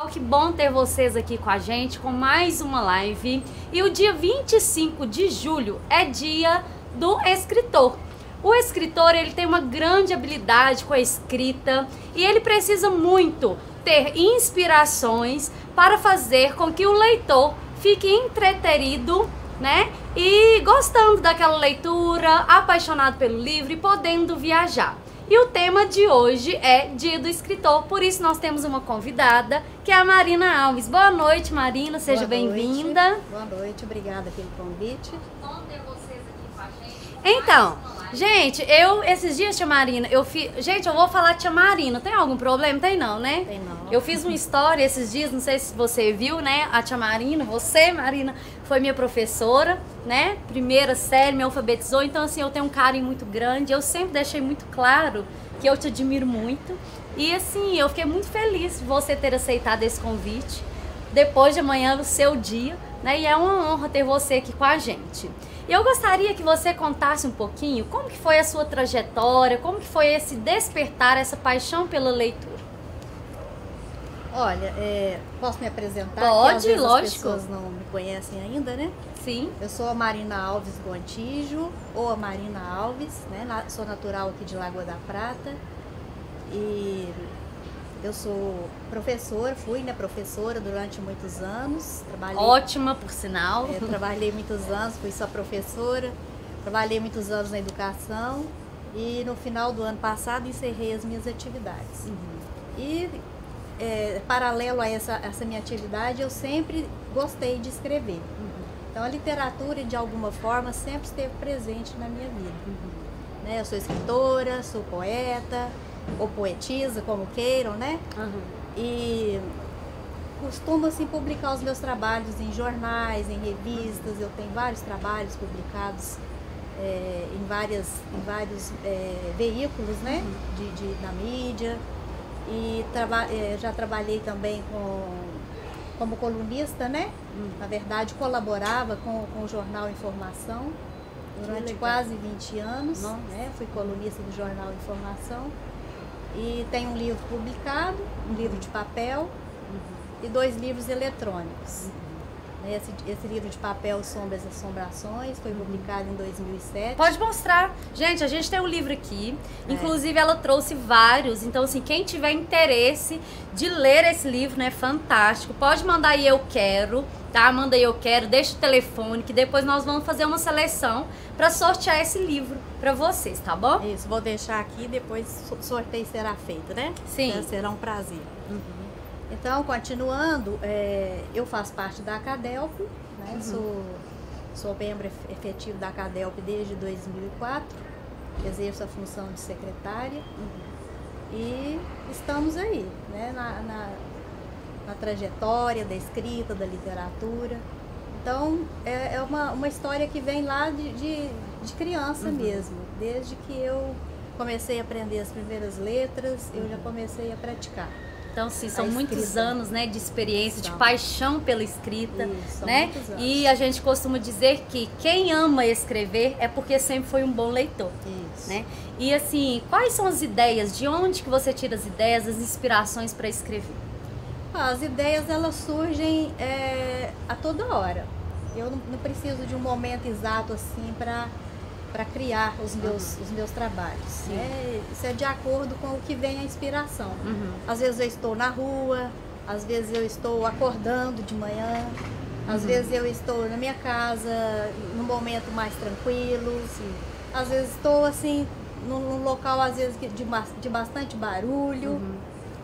Que bom ter vocês aqui com a gente, com mais uma live. E o dia 25 de julho é dia do escritor. O escritor, ele tem uma grande habilidade com a escrita e ele precisa muito ter inspirações para fazer com que o leitor fique entretido, né? E gostando daquela leitura, apaixonado pelo livro e podendo viajar. E o tema de hoje é Dia do Escritor, por isso nós temos uma convidada, que é a Marina Alves. Boa noite, Marina, seja bem-vinda. Boa noite, obrigada pelo convite. Bom ter vocês aqui com a gente. Então, gente, esses dias, tia Marina, Gente, eu vou falar tia Marina, tem algum problema? Tem não, né? Tem não. Eu fiz uma história esses dias, não sei se você viu, né? A tia Marina, você, Marina, foi minha professora, né? Primeira série, me alfabetizou, então assim, eu tenho um carinho muito grande. Eu sempre deixei muito claro que eu te admiro muito. E assim, eu fiquei muito feliz de você ter aceitado esse convite. Depois de amanhã, o seu dia, né? E é uma honra ter você aqui com a gente. E eu gostaria que você contasse um pouquinho como que foi a sua trajetória, como que foi esse despertar, essa paixão pela leitura. Olha, posso me apresentar? Pode, às vezes lógico. As pessoas não me conhecem ainda, né? Sim. Eu sou a Marina Alves Gontijo, ou a Marina Alves, né? Sou natural aqui de Lagoa da Prata. E eu sou professora, fui, né, professora durante muitos anos. Ótima, por sinal. Trabalhei muitos anos, fui só professora. Trabalhei muitos anos na educação. E no final do ano passado encerrei as minhas atividades. E paralelo a essa minha atividade, eu sempre gostei de escrever. Então a literatura, de alguma forma, sempre esteve presente na minha vida. Né? Eu sou escritora, sou poeta, ou poetisa, como queiram, né? E costumo, assim, publicar os meus trabalhos em jornais, em revistas. Eu tenho vários trabalhos publicados em vários veículos, né? Da mídia. E já trabalhei também como colunista, né? Na verdade, colaborava com o jornal Informação durante quase 20 anos. Né? Fui colunista do jornal Informação. E tenho um livro publicado, um livro de papel e 2 livros eletrônicos. Esse livro de papel, Sombras e Assombrações, foi publicado em 2007. Pode mostrar. Gente, a gente tem um livro aqui. Inclusive, ela trouxe vários. Então, assim, quem tiver interesse de ler esse livro, né, fantástico, pode mandar aí eu quero, tá? Manda aí eu quero, deixa o telefone, que depois nós vamos fazer uma seleção para sortear esse livro para vocês, tá bom? Isso, vou deixar aqui, depois o sorteio será feito, né? Sim. Será um prazer. Então, continuando, eu faço parte da Acadelp, né? Sou membro efetivo da Acadelp desde 2004, exerço a função de secretária e estamos aí, né? na trajetória da escrita, da literatura. Então, é uma história que vem lá de criança mesmo, desde que eu comecei a aprender as primeiras letras, eu já comecei a praticar. Então, sim, são muitos anos, né, de experiência, de paixão pela escrita, Isso, né? E a gente costuma dizer que quem ama escrever é porque sempre foi um bom leitor. Isso. Né? E assim, quais são as ideias? De onde que você tira as ideias, as inspirações para escrever? As ideias, elas surgem a toda hora. Eu não preciso de um momento exato assim para criar os meus trabalhos. Isso é de acordo com o que vem a inspiração. Às vezes eu estou na rua, às vezes eu estou acordando de manhã, às vezes eu estou na minha casa, num momento mais tranquilo. Às vezes estou assim, num local às vezes de bastante barulho.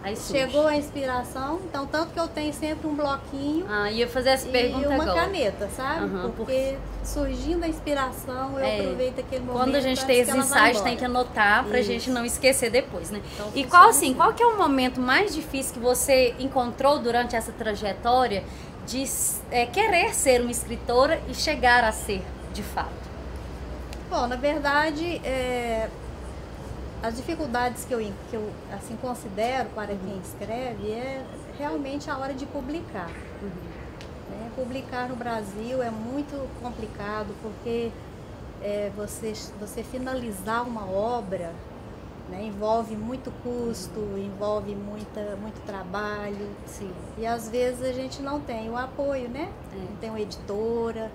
Aí chegou a inspiração, então tanto que eu tenho sempre um bloquinho ia fazer essa pergunta e uma agora. caneta, sabe? Porque surgindo a inspiração, eu aproveito aquele momento. Quando a gente tem esses insights, tem que anotar pra gente não esquecer depois, né? Então, e qual que é o momento mais difícil que você encontrou durante essa trajetória de querer ser uma escritora e chegar a ser, de fato? Bom, na verdade, as dificuldades que eu assim, considero para quem escreve é realmente a hora de publicar. Publicar no Brasil é muito complicado, porque você finalizar uma obra, né? Envolve muito custo, envolve muito trabalho. Sim. E às vezes a gente não tem o apoio, né? Não tem uma editora.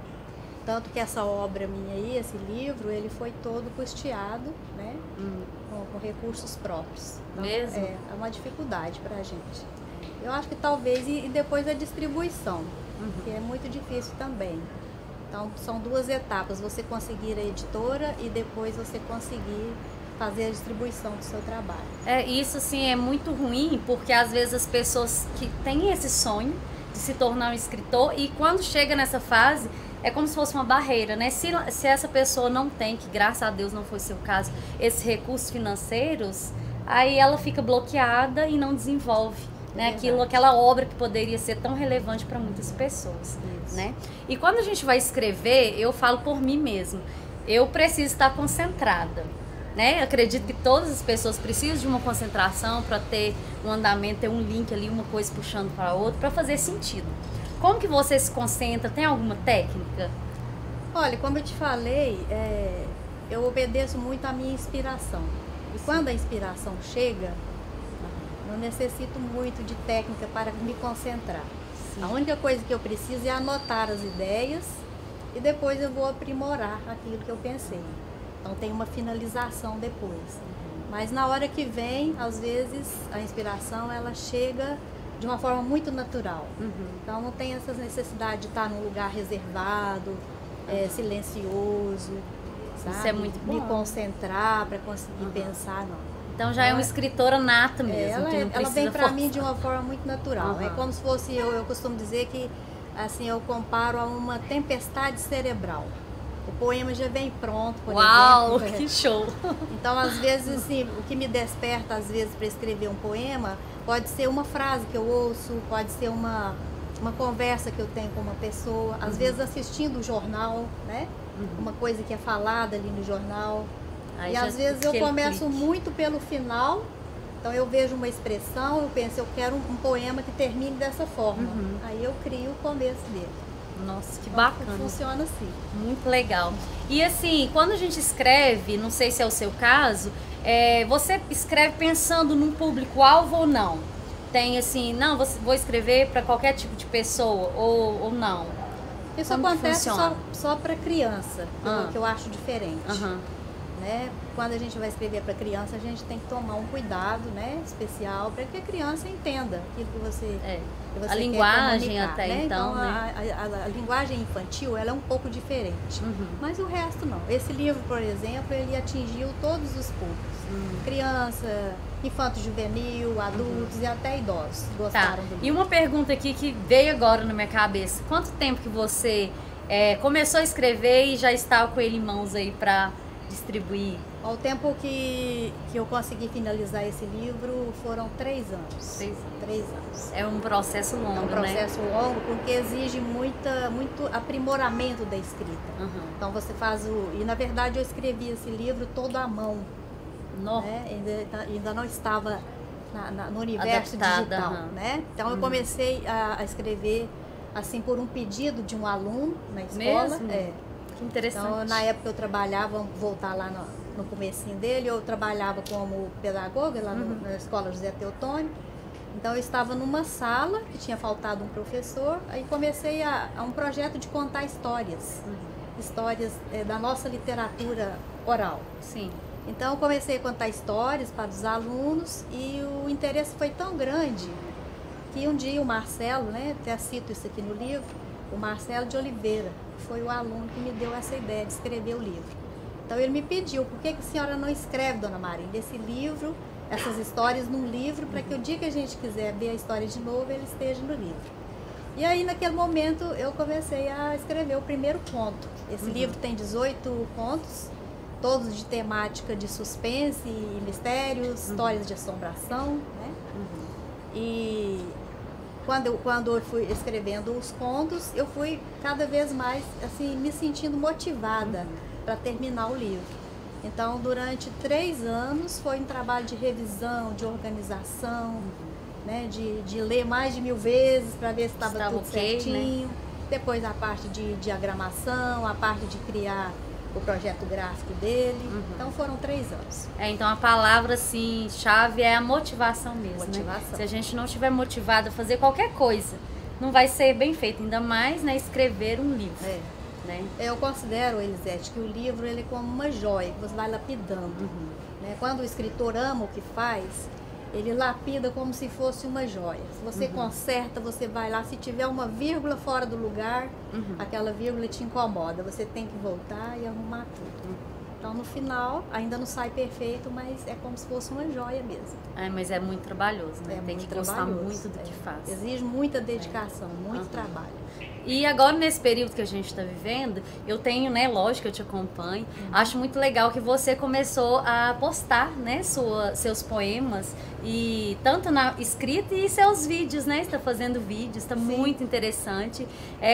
Tanto que essa obra minha aí, esse livro, ele foi todo custeado, né? Com recursos próprios. Então, Mesmo? é uma dificuldade para a gente. Eu acho que talvez, e depois a distribuição, que é muito difícil também. Então, são duas etapas, você conseguir a editora e depois você conseguir fazer a distribuição do seu trabalho. Isso sim é muito ruim, porque às vezes as pessoas que têm esse sonho de se tornar um escritor, e quando chega nessa fase, é como se fosse uma barreira, né? Se essa pessoa não tem, que graças a Deus não foi seu caso, esses recursos financeiros, aí ela fica bloqueada e não desenvolve, né? Aquela obra que poderia ser tão relevante para muitas pessoas, né? E quando a gente vai escrever, eu falo por mim mesmo, eu preciso estar concentrada, né? Acredito que todas as pessoas precisam de uma concentração para ter um andamento, ter um link ali, uma coisa puxando para a outra, para fazer sentido. Como que você se concentra? Tem alguma técnica? Olha, como eu te falei, eu obedeço muito à minha inspiração. E quando a inspiração chega, não necessito muito de técnica para me concentrar. Sim. A única coisa que eu preciso é anotar as ideias e depois eu vou aprimorar aquilo que eu pensei. Então tem uma finalização depois. Mas na hora que vem, às vezes, a inspiração ela chega de uma forma muito natural. Então não tem essa necessidade de estar num lugar reservado, silencioso, sabe? Isso é muito bom. Me concentrar para conseguir pensar, não. Então já é uma escritora nata mesmo. Ela vem para mim de uma forma muito natural. É como se fosse, eu costumo dizer que assim, eu comparo a uma tempestade cerebral. O poema já vem pronto, por exemplo. Uau, que show! Então, às vezes, assim, o que me desperta, às vezes, para escrever um poema, pode ser uma frase que eu ouço, pode ser uma conversa que eu tenho com uma pessoa, às vezes assistindo o jornal, né? Uma coisa que é falada ali no jornal. Aí e às vezes eu começo muito pelo final, então eu vejo uma expressão, eu penso, eu quero um poema que termine dessa forma. Aí eu crio o começo dele. Nossa, que bacana. Funciona assim. Muito legal. E assim, quando a gente escreve, não sei se é o seu caso, você escreve pensando num público-alvo ou não? Tem assim, não, vou escrever para qualquer tipo de pessoa ou não? Isso como acontece só para criança, que eu acho diferente. Né? Quando a gente vai escrever para criança, a gente tem que tomar um cuidado, né, especial para que a criança entenda aquilo que você a linguagem até né? Então né? A linguagem infantil ela é um pouco diferente, mas o resto não. Esse livro, por exemplo, ele atingiu todos os públicos, criança, infanto-juvenil, adultos e até idosos gostaram do livro. E uma pergunta aqui que veio agora na minha cabeça: quanto tempo que você começou a escrever e já estava com ele em mãos aí para distribuir? Ao tempo que eu consegui finalizar esse livro foram 3 anos. 3 anos. É um processo longo, né? É um processo longo porque exige muito aprimoramento da escrita. Então você faz e na verdade eu escrevi esse livro todo à mão. Né? Ainda não estava no universo digital, né? Então eu comecei a escrever assim por um pedido de um aluno na escola. Mesmo? Que interessante. Então, na época eu trabalhava, vamos voltar lá no comecinho dele, eu trabalhava como pedagoga lá na escola José Teotônio. Então eu estava numa sala que tinha faltado um professor, aí comecei a um projeto de contar histórias, histórias da nossa literatura oral. Sim. Então eu comecei a contar histórias para os alunos e o interesse foi tão grande que um dia o Marcelo, né, até cito isso aqui no livro, o Marcelo de Oliveira, foi o aluno que me deu essa ideia de escrever o livro. Então ele me pediu, por que a senhora não escreve, dona Maria, esse livro, essas histórias num livro, para que o dia que a gente quiser ver a história de novo, ele esteja no livro. E aí naquele momento eu comecei a escrever o primeiro conto. Esse livro tem 18 contos, todos de temática de suspense e mistérios, histórias de assombração, né? E quando eu fui escrevendo os contos, eu fui cada vez mais assim, me sentindo motivada para terminar o livro. Então, durante 3 anos, foi um trabalho de revisão, de organização, né, de ler mais de 1000 vezes para ver se estava tudo certinho. Né? Depois a parte de diagramação, a parte de criar o projeto gráfico dele. Então foram 3 anos. Então a palavra assim, chave é a motivação mesmo, Motivação. né? Se a gente não estiver motivado a fazer qualquer coisa, não vai ser bem feito, ainda mais, né, escrever um livro. Né? Eu considero, Elisete, que o livro ele é como uma joia que você vai lapidando. Né? Quando o escritor ama o que faz, ele lapida como se fosse uma joia. Se você conserta, você vai lá, se tiver uma vírgula fora do lugar, aquela vírgula te incomoda, você tem que voltar e arrumar tudo. Então no final, ainda não sai perfeito, mas é como se fosse uma joia mesmo. Mas é muito trabalhoso, né? Tem que gostar muito do que faz. Exige muita dedicação, muito trabalho. E agora, nesse período que a gente está vivendo, eu tenho, né, lógico que eu te acompanho, acho muito legal que você começou a postar, né, seus poemas, e tanto na escrita e seus vídeos, né, você está fazendo vídeos, está muito interessante.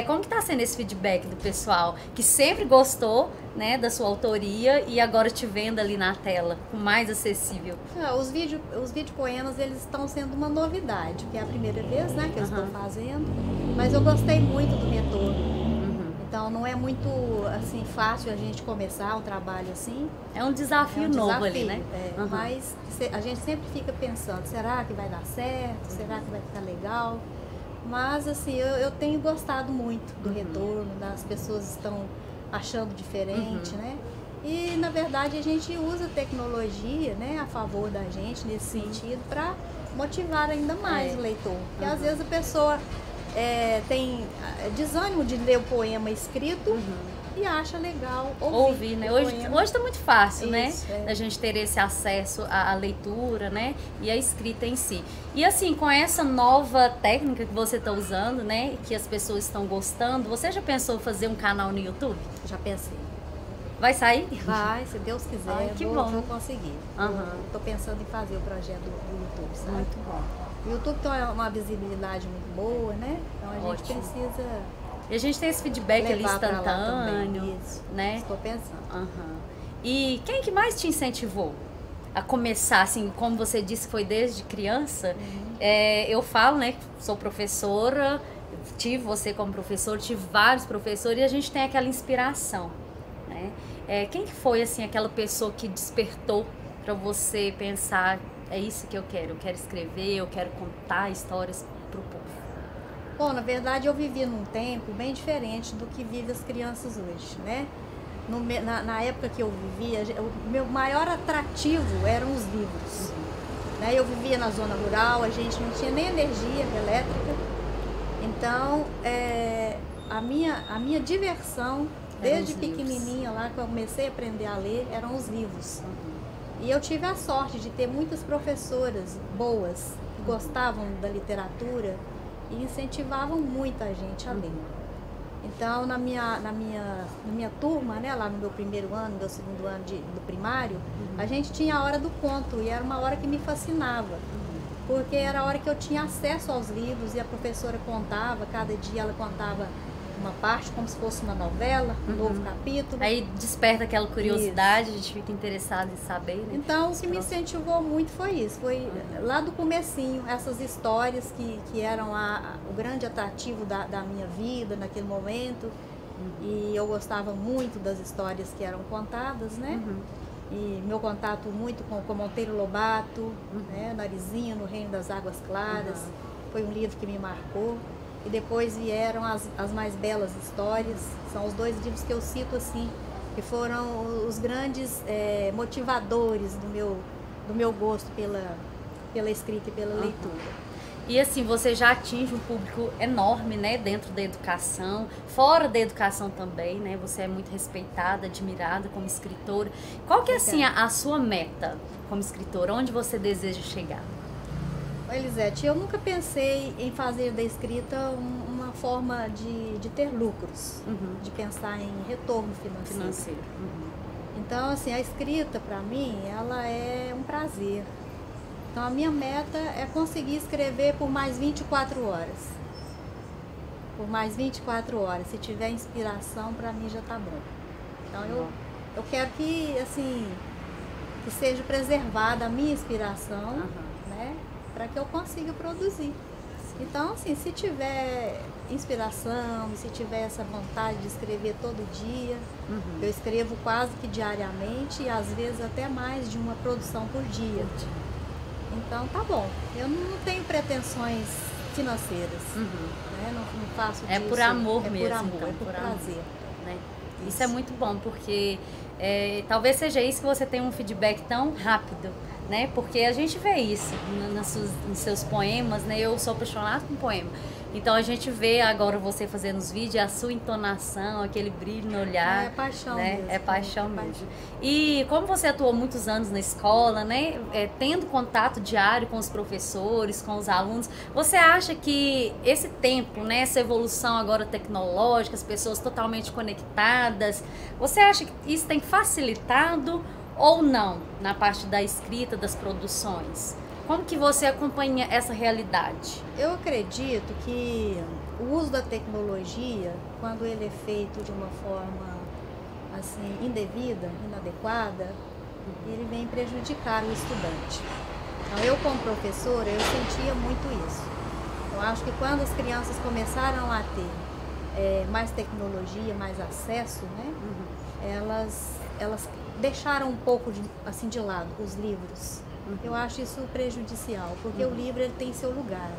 Como que está sendo esse feedback do pessoal, que sempre gostou, né, da sua autoria e agora te vendo ali na tela, mais acessível? Os vídeo poemas, eles estão sendo uma novidade, que é a primeira vez, né, que eu estou fazendo, mas eu gostei muito do retorno. Então não é muito assim fácil a gente começar um trabalho assim. É um desafio novo ali, né? Mas a gente sempre fica pensando, será que vai dar certo? Será que vai ficar legal? Mas assim, eu tenho gostado muito do retorno, as pessoas estão achando diferente, né? E na verdade a gente usa tecnologia, né, a favor da gente nesse sentido para motivar ainda mais o leitor. Porque às vezes a pessoa tem desânimo de ler o poema escrito e acha legal ouvir, né? Hoje está muito fácil, isso, né? Da gente ter esse acesso à leitura, né? E à escrita em si. E assim, com essa nova técnica que você está usando, né? Que as pessoas estão gostando, você já pensou em fazer um canal no YouTube? Já pensei. Vai sair? Vai, se Deus quiser. Ai, que bom. Vou conseguir. Estou pensando em fazer o projeto do YouTube, sabe? Muito bom. O YouTube tem uma visibilidade muito boa, né? Então a gente precisa. E a gente tem esse feedback ali instantâneo, né? Estou pensando. E quem que mais te incentivou a começar, assim, como você disse que foi desde criança? Eu falo, né, que sou professora, tive você como professor, tive vários professores e a gente tem aquela inspiração, né? Quem que foi, assim, aquela pessoa que despertou para você pensar, é isso que eu quero escrever, eu quero contar histórias para o povo? Bom, na verdade eu vivi num tempo bem diferente do que vivem as crianças hoje, né? Na época que eu vivia, o meu maior atrativo eram os livros. Né? Eu vivia na zona rural, a gente não tinha nem energia elétrica. Então, a minha diversão, desde pequenininha lá, que eu comecei a aprender a ler, eram os livros. E eu tive a sorte de ter muitas professoras boas, que gostavam da literatura e incentivavam muito a gente a ler. Então, na minha turma, né, lá no meu primeiro ano, meu segundo ano do primário, a gente tinha a hora do conto e era uma hora que me fascinava, porque era a hora que eu tinha acesso aos livros e a professora contava, cada dia ela contava uma parte, como se fosse uma novela, um novo capítulo. Aí desperta aquela curiosidade, a gente fica interessado em saber, né? Então, o que me incentivou muito foi isso, foi lá do comecinho, essas histórias que eram o grande atrativo da minha vida naquele momento. E eu gostava muito das histórias que eram contadas, né? E meu contato muito com Monteiro Lobato, né? Narizinho no Reino das Águas Claras, foi um livro que me marcou. E depois vieram as mais belas histórias, são os 2 livros que eu cito assim, que foram os grandes motivadores do meu gosto pela escrita e pela leitura. E assim, você já atinge um público enorme, né, dentro da educação, fora da educação também, né, você é muito respeitada, admirada como escritora. Qual que é assim a sua meta como escritora, onde você deseja chegar? Elisete, eu nunca pensei em fazer da escrita uma forma de ter lucros, de pensar em retorno financeiro. Então, assim, a escrita, para mim, ela é um prazer. Então, a minha meta é conseguir escrever por mais 24 horas. Por mais 24 horas. Se tiver inspiração, para mim já tá bom. Então, eu quero que, assim, que seja preservada a minha inspiração, né? Para que eu consiga produzir. Então, assim, se tiver inspiração, se tiver essa vontade de escrever todo dia, eu escrevo quase que diariamente e às vezes até mais de uma produção por dia. Então, tá bom. Eu não tenho pretensões financeiras, né? Não faço disso. É por amor mesmo. É por amor, então, é por prazer. Né? Isso é muito bom, porque talvez seja isso que você tem um feedback tão rápido, né? Porque a gente vê isso nos seus poemas, né? Eu sou apaixonada por poema. Então a gente vê agora você fazendo os vídeos, a sua entonação, aquele brilho no olhar. É paixão né? mesmo. É paixão mesmo. E como você atuou muitos anos na escola, né? Tendo contato diário com os professores, com os alunos, você acha que esse tempo, né? Essa evolução agora tecnológica, as pessoas totalmente conectadas, você acha que isso tem facilitado ou não na parte da escrita, das produções? Como que você acompanha essa realidade? Eu acredito que o uso da tecnologia, quando ele é feito de uma forma assim indevida, inadequada, ele vem prejudicar o estudante. Então, eu como professora, eu sentia muito isso. Eu acho que quando as crianças começaram a ter mais tecnologia, mais acesso, né, elas deixaram um pouco de lado os livros. Eu acho isso prejudicial, porque o livro ele tem seu lugar.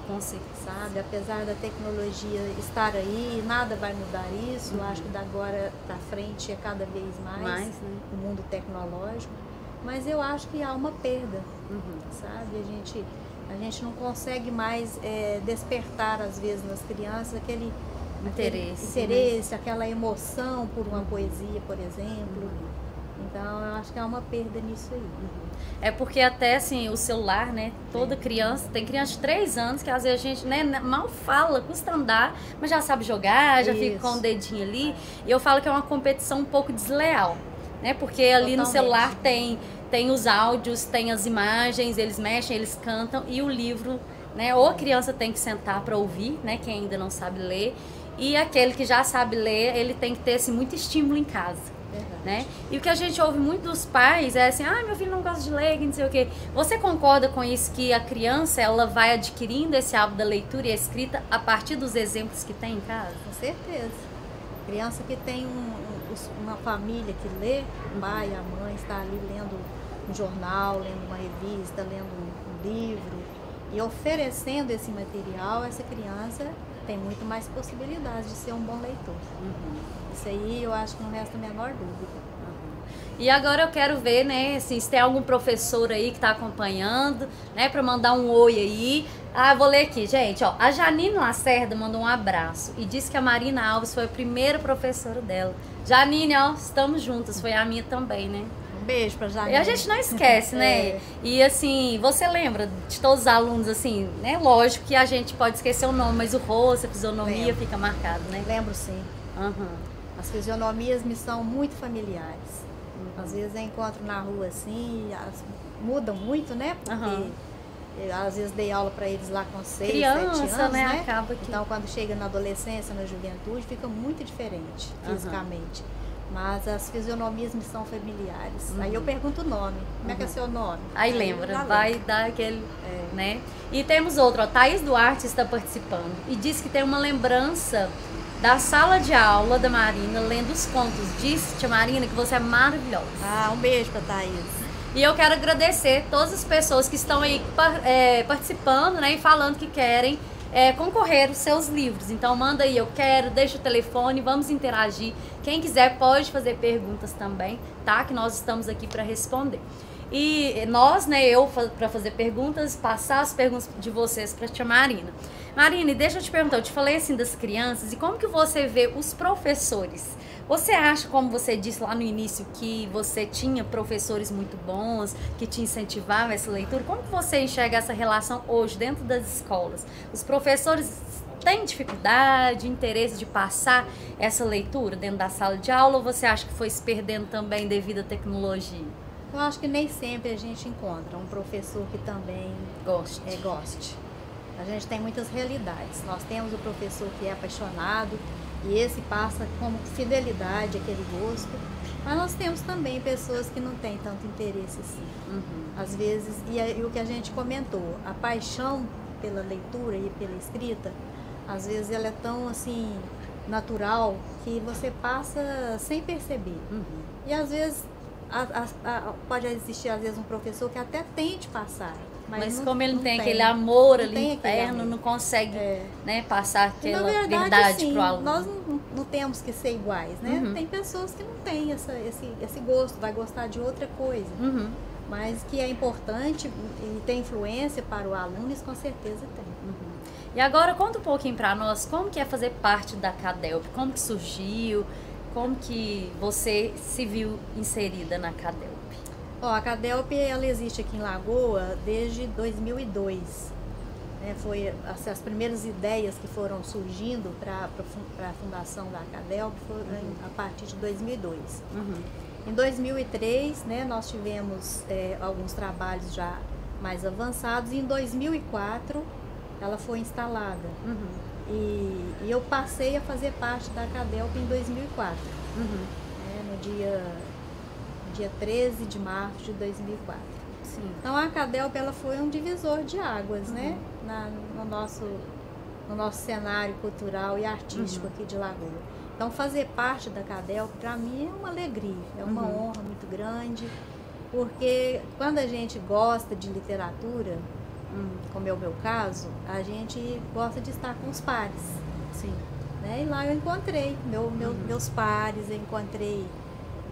Com certeza. Sabe? Apesar da tecnologia estar aí, nada vai mudar isso. Eu acho que da agora para frente é cada vez mais o mundo tecnológico. Mas eu acho que há uma perda, sabe? A gente não consegue mais despertar, às vezes, nas crianças aquele interesse, aquela emoção por uma poesia, por exemplo. Então, eu acho que há uma perda nisso aí. É porque até assim, o celular, né? Toda criança, tem criança de 3 anos que às vezes a gente mal fala, custa andar, mas já sabe jogar, já fica com o dedinho ali. E eu falo que é uma competição um pouco desleal, né? Porque ali no celular tem os áudios, tem as imagens, eles mexem, eles cantam, e o livro, né? Ou a criança tem que sentar para ouvir, né? Quem ainda não sabe ler. E aquele que já sabe ler, ele tem que ter assim, muito estímulo em casa. Né? E o que a gente ouve muito dos pais é assim, meu filho não gosta de ler, não sei o quê. Você concorda com isso, que a criança ela vai adquirindo esse hábito da leitura e a escrita a partir dos exemplos que tem em casa? Com certeza. Criança que tem uma família que lê, o pai, a mãe está ali lendo um jornal, lendo uma revista, lendo um livro e oferecendo esse material, essa criança tem muito mais possibilidades de ser um bom leitor. Isso aí eu acho que não resta a menor dúvida. E agora eu quero ver, né, assim, se tem algum professor aí que está acompanhando, né, para mandar um oi aí. Vou ler aqui, gente, ó. A Janine Lacerda mandou um abraço e disse que a Marina Alves foi a primeira professora dela. Janine, ó, estamos juntas, foi a minha também, né? Um beijo pra Janine. E a gente não esquece, né? E assim, você lembra de todos os alunos, assim, né? Lógico que a gente pode esquecer o nome, mas o rosto, a fisionomia fica marcado, né? Lembro sim. As fisionomias me são muito familiares. Às vezes eu encontro na rua assim, mudam muito, né? Porque às vezes dei aula para eles lá com 6, 7 anos, né? Acaba que... Então quando chega na adolescência, na juventude, fica muito diferente fisicamente. Mas as fisionomias me são familiares. Aí eu pergunto o nome. Como é que é seu nome? Aí lembra, vai dar aquele, né? E temos outro, ó, Thaís Duarte está participando e diz que tem uma lembrança da sala de aula da Marina, lendo os contos. Disse, tia Marina, que você é maravilhosa. Um beijo pra Thaís. E eu quero agradecer todas as pessoas que estão aí participando, né, e falando que querem concorrer aos seus livros. Então manda aí, eu quero, deixa o telefone, vamos interagir. Quem quiser pode fazer perguntas também, tá? Que nós estamos aqui para responder. E nós, né, eu para fazer perguntas, passar as perguntas de vocês para a tia Marina. Marina, deixa eu te perguntar, eu te falei assim das crianças, e como que você vê os professores? Você acha, como você disse lá no início, que você tinha professores muito bons, que te incentivavam essa leitura? Como que você enxerga essa relação hoje dentro das escolas? Os professores têm dificuldade, interesse de passar essa leitura dentro da sala de aula, ou você acha que foi se perdendo também devido à tecnologia? Eu acho que nem sempre a gente encontra um professor que também goste. A gente tem muitas realidades. Nós temos o professor que é apaixonado e esse passa como fidelidade aquele gosto, mas nós temos também pessoas que não têm tanto interesse assim. Às vezes, e o que a gente comentou, a paixão pela leitura e pela escrita, às vezes ela é tão assim natural que você passa sem perceber. E às vezes pode existir às vezes um professor que até tente passar, mas como ele não tem aquele amor ali interno, amor. Não consegue né, passar aquela verdade, verdade para o aluno. Nós não temos que ser iguais, né? Tem pessoas que não têm esse gosto, vai gostar de outra coisa. Mas que é importante e tem influência para o aluno, isso com certeza tem. E agora conta um pouquinho para nós como que é fazer parte da CADELP, como que surgiu, como que você se viu inserida na CADELP? A CADELP ela existe aqui em Lagoa desde 2002. Foi as primeiras ideias que foram surgindo para a fundação da CADELP foram a partir de 2002. Em 2003, né, nós tivemos alguns trabalhos já mais avançados e em 2004 ela foi instalada. E eu passei a fazer parte da CADELP em 2004, no dia 13 de março de 2004. Sim. Então a CADELP ela foi um divisor de águas, né, no nosso cenário cultural e artístico aqui de Lagoa. Então fazer parte da CADELP para mim é uma alegria, é uma honra muito grande, porque quando a gente gosta de literatura, como é o meu caso, a gente gosta de estar com os pares. Sim. Né? E lá eu encontrei meus pares, eu encontrei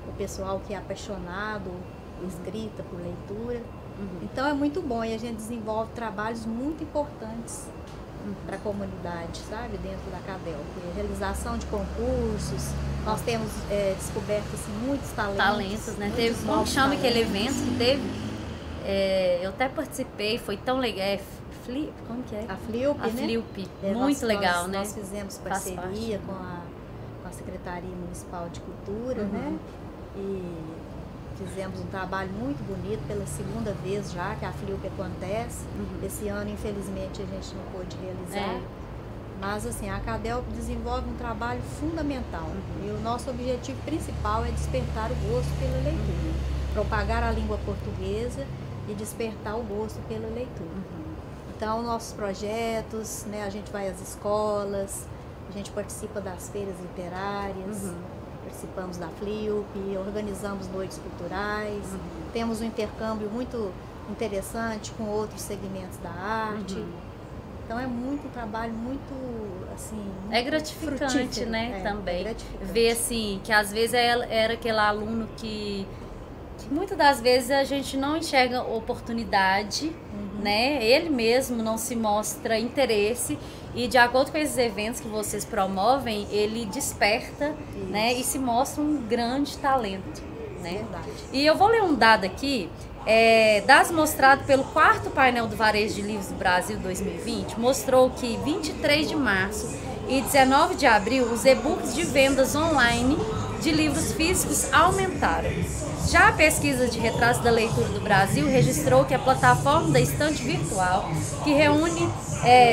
o pessoal que é apaixonado por escrita, por leitura. Então é muito bom e a gente desenvolve trabalhos muito importantes para a comunidade, sabe? Dentro da CADELP. Realização de concursos, nós temos descoberto assim, muitos talentos. Né? Teve, como chama aquele evento que teve? Eu até participei, foi tão legal. Como que é? A FLIUP, né? FLIUP, muito legal, né? Nós fizemos parceria com a Secretaria Municipal de Cultura, né? E fizemos um trabalho muito bonito pela segunda vez já que a FLIUP acontece. Esse ano, infelizmente, a gente não pôde realizar. Mas, assim, a CADELP desenvolve um trabalho fundamental. E o nosso objetivo principal é despertar o gosto pela leitura. Propagar a língua portuguesa e despertar o gosto pela leitura. Então, nossos projetos, né, a gente vai às escolas, a gente participa das feiras literárias, participamos da FLIUP, organizamos noites culturais, temos um intercâmbio muito interessante com outros segmentos da arte. Então é um trabalho muito, assim, muito gratificante, né, também. É gratificante. Ver, assim, que às vezes era aquele aluno que muitas das vezes a gente não enxerga oportunidade, né? Ele mesmo não se mostra interesse e de acordo com esses eventos que vocês promovem, ele desperta, né? E se mostra um grande talento, né? Verdade. E eu vou ler um dado aqui, dados mostrados pelo 4º painel do Varejo de Livros do Brasil 2020, mostrou que 23 de março e 19 de abril, os e-books de vendas online de livros físicos aumentaram. Já a pesquisa de retratos da leitura do Brasil registrou que a plataforma da estante virtual, que reúne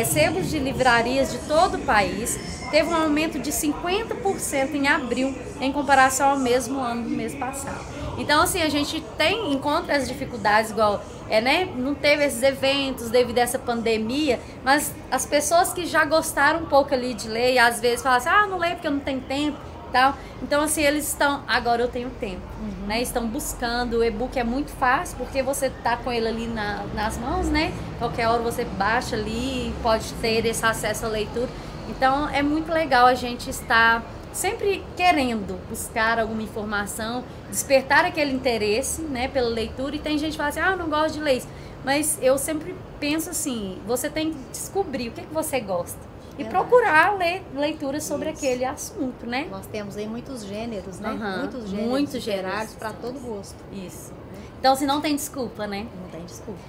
sebos de livrarias de todo o país, teve um aumento de 50% em abril, em comparação ao mesmo ano do mês passado. Então, assim, a gente encontra as dificuldades, igual, né? Não teve esses eventos devido a essa pandemia, mas as pessoas que já gostaram um pouco ali de ler, e às vezes falam assim, não leio porque eu não tenho tempo, tal. Então, assim, eles estão, agora eu tenho tempo, né? Estão buscando, o e-book é muito fácil, porque você tá com ele ali nas mãos, né? Qualquer hora você baixa ali e pode ter esse acesso à leitura. Então, é muito legal a gente estar sempre querendo buscar alguma informação, despertar aquele interesse, né, pela leitura. E tem gente que fala assim, eu não gosto de ler isso. Mas eu sempre penso assim, você tem que descobrir o que você gosta. E procurar ler leituras sobre aquele assunto, né? Nós temos aí muitos gêneros, né? Muitos gêneros literários para todo gosto. Isso. Então, se não tem desculpa, né? Não tem desculpa.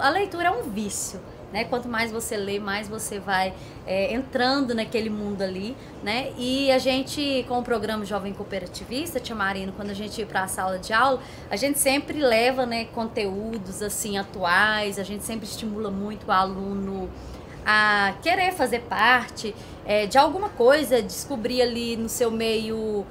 A leitura é um vício, né? Quanto mais você lê, mais você vai entrando naquele mundo ali, né? E a gente, com o programa Jovem Cooperativista, Tia Marina, quando a gente ia para a sala de aula, a gente sempre leva, né, conteúdos assim atuais, a gente sempre estimula muito o aluno a querer fazer parte de alguma coisa, descobrir ali no seu meio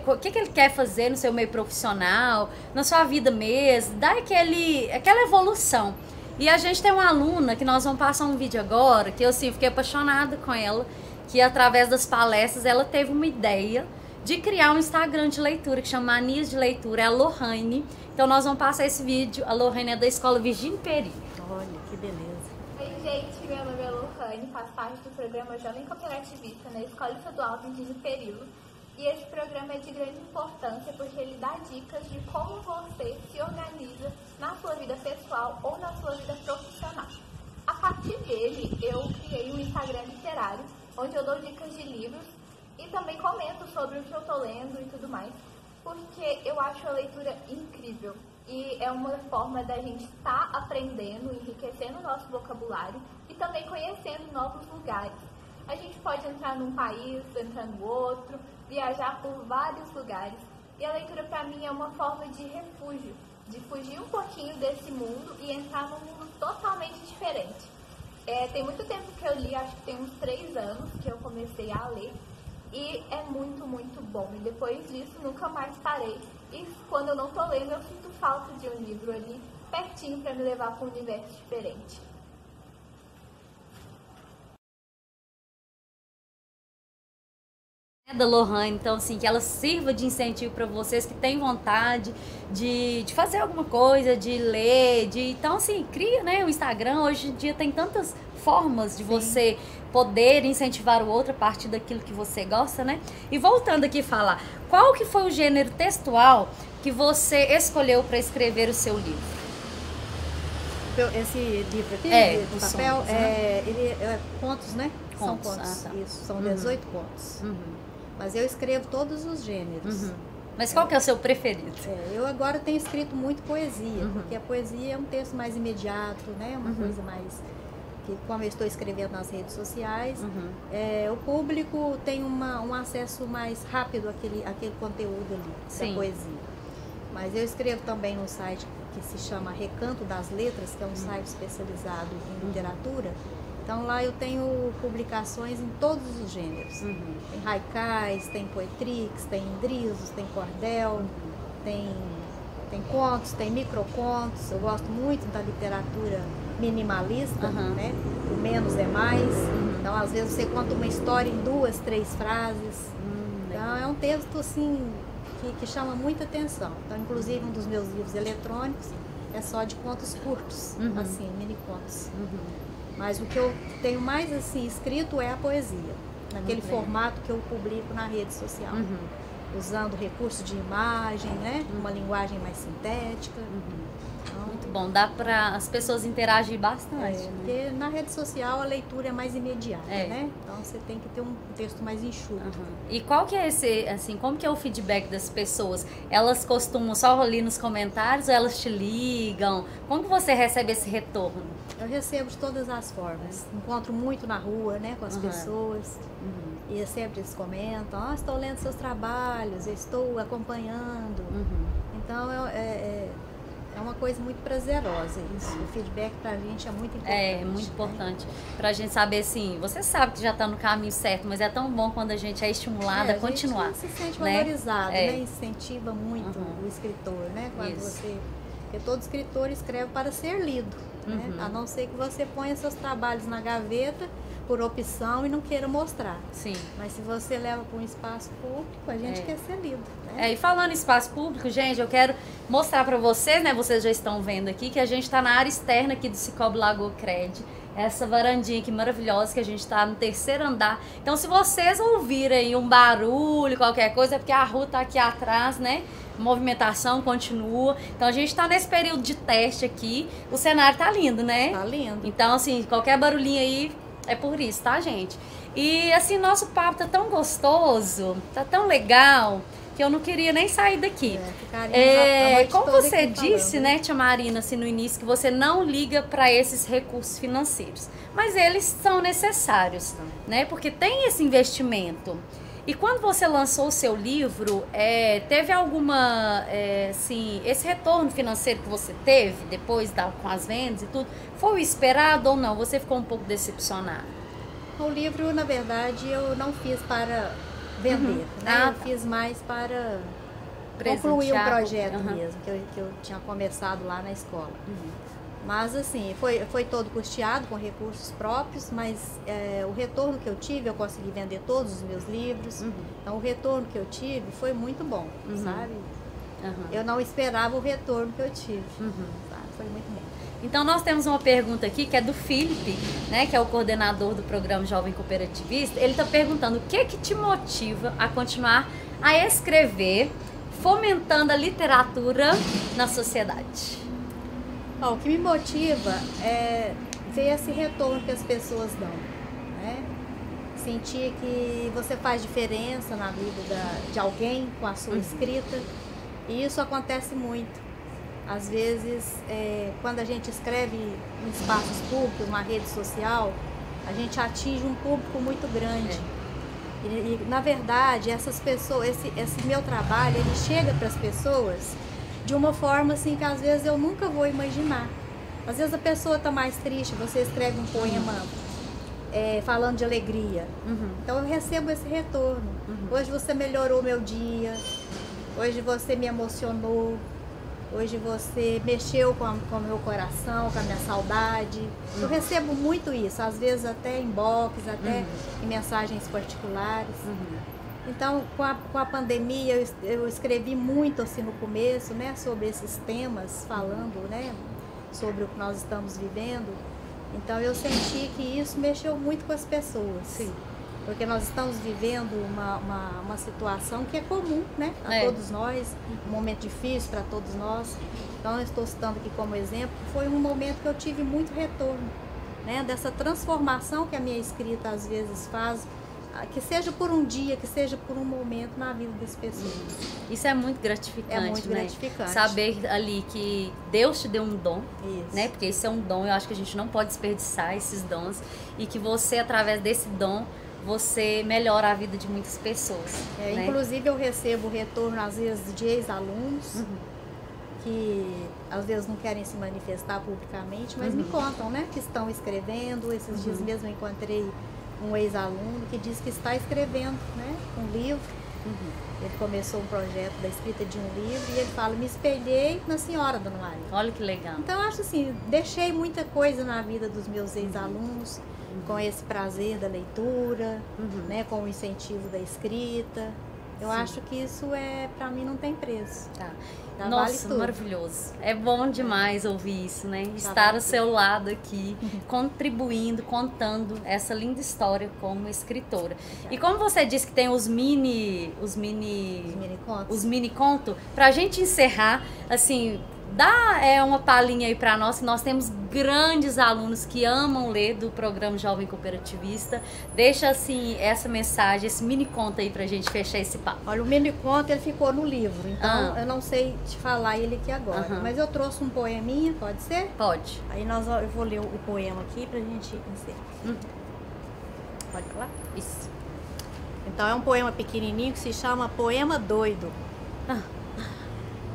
o que ele quer fazer no seu meio profissional, na sua vida mesmo, dar aquela evolução. E a gente tem uma aluna que nós vamos passar um vídeo agora, que eu assim, fiquei apaixonada com ela, que através das palestras ela teve uma ideia de criar um Instagram de leitura que chama Manias de Leitura, é a Lohane. Então nós vamos passar esse vídeo. A Lohane é da Escola Virgínio Peri. Olha, que beleza. Oi, gente, meu nome é Lohane, faço parte do programa Jovem Cooperativista na Escola Estadual Virgínio Perillo. E esse programa é de grande importância porque ele dá dicas de como você se organiza na sua vida pessoal ou na sua vida profissional. A partir dele, eu criei um Instagram literário, onde eu dou dicas de livros e também comento sobre o que eu estou lendo e tudo mais, porque eu acho a leitura incrível e é uma forma da gente estar aprendendo, enriquecendo o nosso vocabulário e também conhecendo novos lugares. A gente pode entrar num país, entrar no outro, viajar por vários lugares. E a leitura para mim é uma forma de refúgio, de fugir um pouquinho desse mundo e entrar num mundo totalmente diferente. Tem muito tempo que eu li, acho que tem uns 3 anos que eu comecei a ler. E é muito, muito bom. E depois disso, nunca mais parei. E quando eu não tô lendo, eu sinto falta de um livro ali pertinho para me levar para um universo diferente. Da Lohane, então assim, que ela sirva de incentivo para vocês que têm vontade de fazer alguma coisa, de ler, então assim, cria, né, o Instagram. Hoje em dia tem tantas formas de você poder incentivar o outro a partir daquilo que você gosta, né? E voltando aqui a falar, qual que foi o gênero textual que você escolheu para escrever o seu livro? Esse livro aqui, de papel, ele é contos, né? São contos, tá. Isso, são 18 contos. Mas eu escrevo todos os gêneros. Mas qual que é o seu preferido? Eu agora tenho escrito muito poesia, porque a poesia é um texto mais imediato, né? Uma coisa mais... que como eu estou escrevendo nas redes sociais, o público tem um acesso mais rápido àquele conteúdo ali, da poesia. Mas eu escrevo também num site que se chama Recanto das Letras, que é um site especializado em literatura. Então lá eu tenho publicações em todos os gêneros. Tem haikais, tem poetrix, tem indrizos, tem cordel, tem contos, tem microcontos. Eu gosto muito da literatura minimalista, né? O menos é mais. Então às vezes você conta uma história em 2, 3 frases. Então é um texto assim que chama muita atenção. Então inclusive um dos meus livros eletrônicos é só de contos curtos, assim, mini contos. Mas o que eu tenho mais assim escrito é a poesia, naquele formato que eu publico na rede social, usando recursos de imagem, né? Uma linguagem mais sintética. Então, muito bom, dá para as pessoas interagir bastante. Porque na rede social a leitura é mais imediata, né? Então você tem que ter um texto mais enxuto. E qual que é esse, assim, como que é o feedback das pessoas? Elas costumam só ali nos comentários ou elas te ligam? Como que você recebe esse retorno? Eu recebo de todas as formas. Encontro muito na rua, né, com as pessoas. E sempre eles comentam, estou lendo seus trabalhos, eu estou acompanhando. Então é uma coisa muito prazerosa isso. O feedback pra gente é muito importante. É muito importante. Pra gente saber, assim, você sabe que já tá no caminho certo, mas é tão bom quando a gente é estimulada a continuar. A gente se sente valorizado, né? Incentiva muito o escritor, né? Quando porque todo escritor escreve para ser lido, né? A não ser que você ponha seus trabalhos na gaveta por opção e não queira mostrar. Sim. Mas se você leva para um espaço público, a gente quer ser lido, né? E falando em espaço público, gente, eu quero mostrar para vocês, né? Vocês já estão vendo aqui que a gente está na área externa aqui do Cicobi Lagoa Cred. Essa varandinha aqui maravilhosa que a gente está no 3º andar. Então, se vocês ouvirem um barulho, qualquer coisa, é porque a rua tá aqui atrás, né? Movimentação continua. Então a gente tá nesse período de teste aqui. O cenário tá lindo, né? Tá lindo. Então, assim, qualquer barulhinho aí é por isso, tá, gente? E assim, nosso papo tá tão gostoso, tá tão legal, que eu não queria nem sair daqui. Como você disse, né, tia Marina, assim, no início, que você não liga para esses recursos financeiros. Mas eles são necessários, né? Porque tem esse investimento. E quando você lançou o seu livro, teve alguma, assim, esse retorno financeiro que você teve depois com as vendas e tudo, foi o esperado ou não? Você ficou um pouco decepcionada? O livro, na verdade, eu não fiz para vender, né? Eu fiz mais para concluir um projeto mesmo, que eu tinha começado lá na escola. Mas assim, foi todo custeado com recursos próprios, mas o retorno que eu tive, eu consegui vender todos os meus livros. Então o retorno que eu tive foi muito bom, sabe? Eu não esperava o retorno que eu tive, sabe? Foi muito bom. Então nós temos uma pergunta aqui que é do Felipe, né, que é o coordenador do programa Jovem Cooperativista. Ele está perguntando o que te motiva a continuar a escrever, fomentando a literatura na sociedade. O que me motiva é ver esse retorno que as pessoas dão, né? Sentir que você faz diferença na vida de alguém com a sua escrita, e isso acontece muito. Às vezes, quando a gente escreve em espaços públicos, uma rede social, a gente atinge um público muito grande. E na verdade, essas pessoas, esse meu trabalho, ele chega para as pessoas de uma forma assim que às vezes eu nunca vou imaginar. Às vezes a pessoa está mais triste, você escreve um poema falando de alegria. Então eu recebo esse retorno. Hoje você melhorou meu dia, hoje você me emocionou, hoje você mexeu com o meu coração, com a minha saudade. Eu recebo muito isso, às vezes até em inbox, até em mensagens particulares. Então, com a pandemia, eu escrevi muito assim no começo, né, sobre esses temas, falando, né, sobre o que nós estamos vivendo. Então, eu senti que isso mexeu muito com as pessoas. Sim. Porque nós estamos vivendo uma situação que é comum, né, a todos nós, um momento difícil para todos nós. Então, eu estou citando aqui como exemplo, que foi um momento que eu tive muito retorno, né, dessa transformação que a minha escrita às vezes faz, que seja por um dia, que seja por um momento na vida das pessoas. Isso é muito gratificante, É muito gratificante. Saber ali que Deus te deu um dom, Isso. né? Porque esse é um dom, eu acho que a gente não pode desperdiçar esses dons, e que você, através desse dom, você melhora a vida de muitas pessoas. Né? Inclusive eu recebo retorno às vezes de ex-alunos que às vezes não querem se manifestar publicamente, mas me contam, né, que estão escrevendo. Esses dias mesmo eu encontrei um ex-aluno que diz que está escrevendo, né, um livro. Ele começou um projeto da escrita de um livro e ele fala: me espelhei na senhora, dona Maria. Olha que legal. Então eu acho assim, deixei muita coisa na vida dos meus ex-alunos, com esse prazer da leitura, né, com o incentivo da escrita. Eu acho que isso para mim não tem preço. Nossa, vale maravilhoso. É bom demais ouvir isso, né? Estar ao seu lado aqui, contribuindo, contando essa linda história como escritora. E como você disse que tem os mini contos, pra gente encerrar, assim, dá uma palhinha aí pra nós, que nós temos grandes alunos que amam ler do programa Jovem Cooperativista. Deixa assim essa mensagem, esse mini conto aí pra gente fechar esse papo. Olha, o mini conto ele ficou no livro, então eu não sei te falar ele aqui agora, mas eu trouxe um poeminha, pode ser? Pode. Aí eu vou ler o poema aqui pra gente encerrar. Pode falar? Isso. Então é um poema pequenininho que se chama Poema Doido.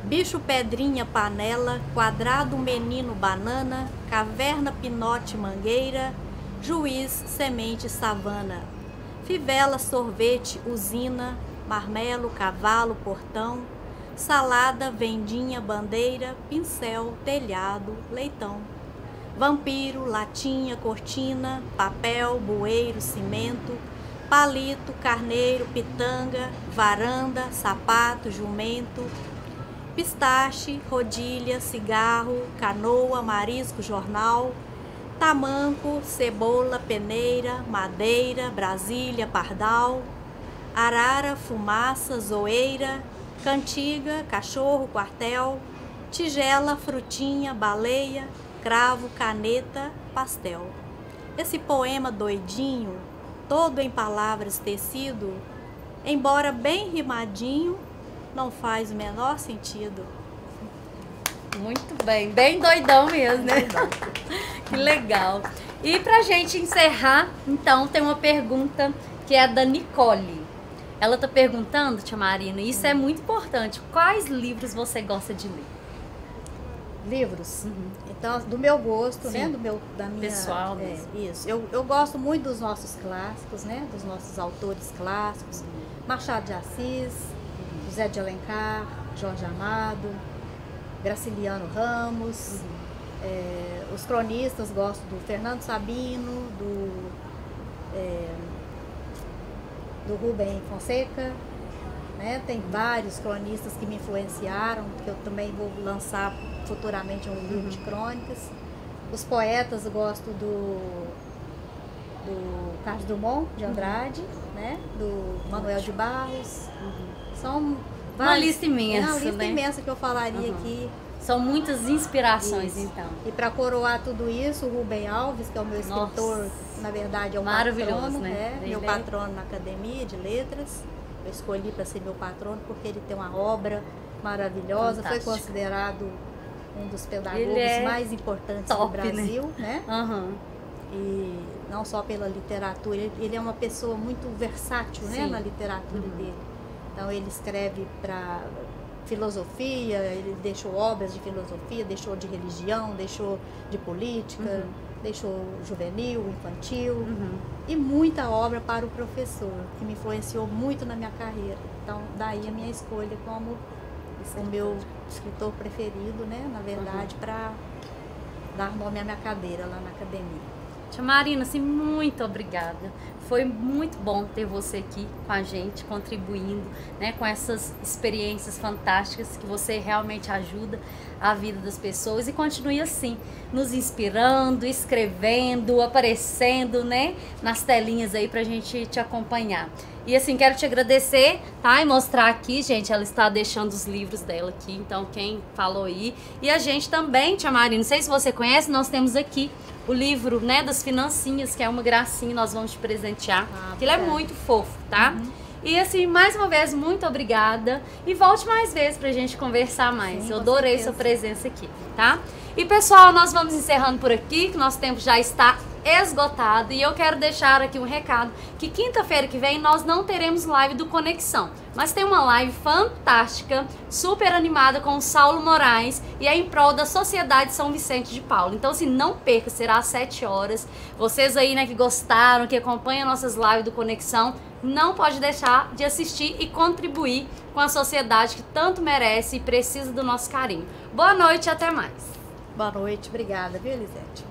Bicho, pedrinha, panela, quadrado, menino, banana, caverna, pinote, mangueira, juiz, semente, savana, fivela, sorvete, usina, marmelo, cavalo, portão, salada, vendinha, bandeira, pincel, telhado, leitão, vampiro, latinha, cortina, papel, bueiro, cimento, palito, carneiro, pitanga, varanda, sapato, jumento, pistache, rodilha, cigarro, canoa, marisco, jornal, tamanco, cebola, peneira, madeira, Brasília, pardal, arara, fumaça, zoeira, cantiga, cachorro, quartel, tigela, frutinha, baleia, cravo, caneta, pastel. Esse poema doidinho, todo em palavras tecido, embora bem rimadinho, não faz o menor sentido. Muito bem, bem doidão mesmo, né? Que legal. E pra gente encerrar, então, tem uma pergunta que é da Nicole. Ela tá perguntando, tia Marina, e isso é muito importante: quais livros você gosta de ler? Livros? Então, do meu gosto, Sim. né? Da minha, pessoal mesmo. Isso. Eu gosto muito dos nossos clássicos, né? Dos nossos autores clássicos. Machado de Assis, José de Alencar, Jorge Amado, Graciliano Ramos. Os cronistas, gosto do Fernando Sabino, do Rubem Fonseca, né? Tem vários cronistas que me influenciaram, que eu também vou lançar futuramente um livro de crônicas. Os poetas, eu gosto do Carlos Drummond de Andrade, né? Do Manuel de Barros. São uma lista imensa, uma lista imensa que eu falaria aqui. São muitas inspirações, então. E para coroar tudo isso, o Rubem Alves, que é o meu escritor, na verdade é o patrono, né? Meu patrono na Academia de Letras. Eu escolhi para ser meu patrono porque ele tem uma obra maravilhosa, foi considerado um dos pedagogos mais importantes do Brasil, né? E não só pela literatura, ele é uma pessoa muito versátil, né, na literatura dele. Então ele escreve para filosofia, ele deixou obras de filosofia, deixou de religião, deixou de política, deixou juvenil, infantil e muita obra para o professor, que me influenciou muito na minha carreira. Então daí a minha escolha como o meu escritor preferido, né, na verdade, para dar nome à minha cadeira lá na academia. Tia Marina, assim, muito obrigada. Foi muito bom ter você aqui com a gente, contribuindo, né, com essas experiências fantásticas que você realmente ajuda a vida das pessoas e continue assim, nos inspirando, escrevendo, aparecendo, né, nas telinhas aí pra gente te acompanhar. E assim, quero te agradecer, tá? E mostrar aqui, gente, ela está deixando os livros dela aqui, então quem falou aí. E a gente também, Tia Marina, não sei se você conhece, nós temos aqui o livro, né, das financinhas, que é uma gracinha, nós vamos te presentear. Que ele é muito fofo, tá? E assim, mais uma vez, muito obrigada. E volte mais vezes pra gente conversar mais. Eu adorei sua presença aqui, tá? E pessoal, nós vamos encerrando por aqui, que nosso tempo já está esgotado. E eu quero deixar aqui um recado, que quinta-feira que vem nós não teremos live do Conexão. Mas tem uma live fantástica, super animada com o Saulo Moraes e é em prol da Sociedade São Vicente de Paulo. Então, assim, não perca, será às 7 horas. Vocês aí, né, que gostaram, que acompanham nossas lives do Conexão, não pode deixar de assistir e contribuir com a sociedade que tanto merece e precisa do nosso carinho. Boa noite e até mais. Boa noite, obrigada, viu, Elisete?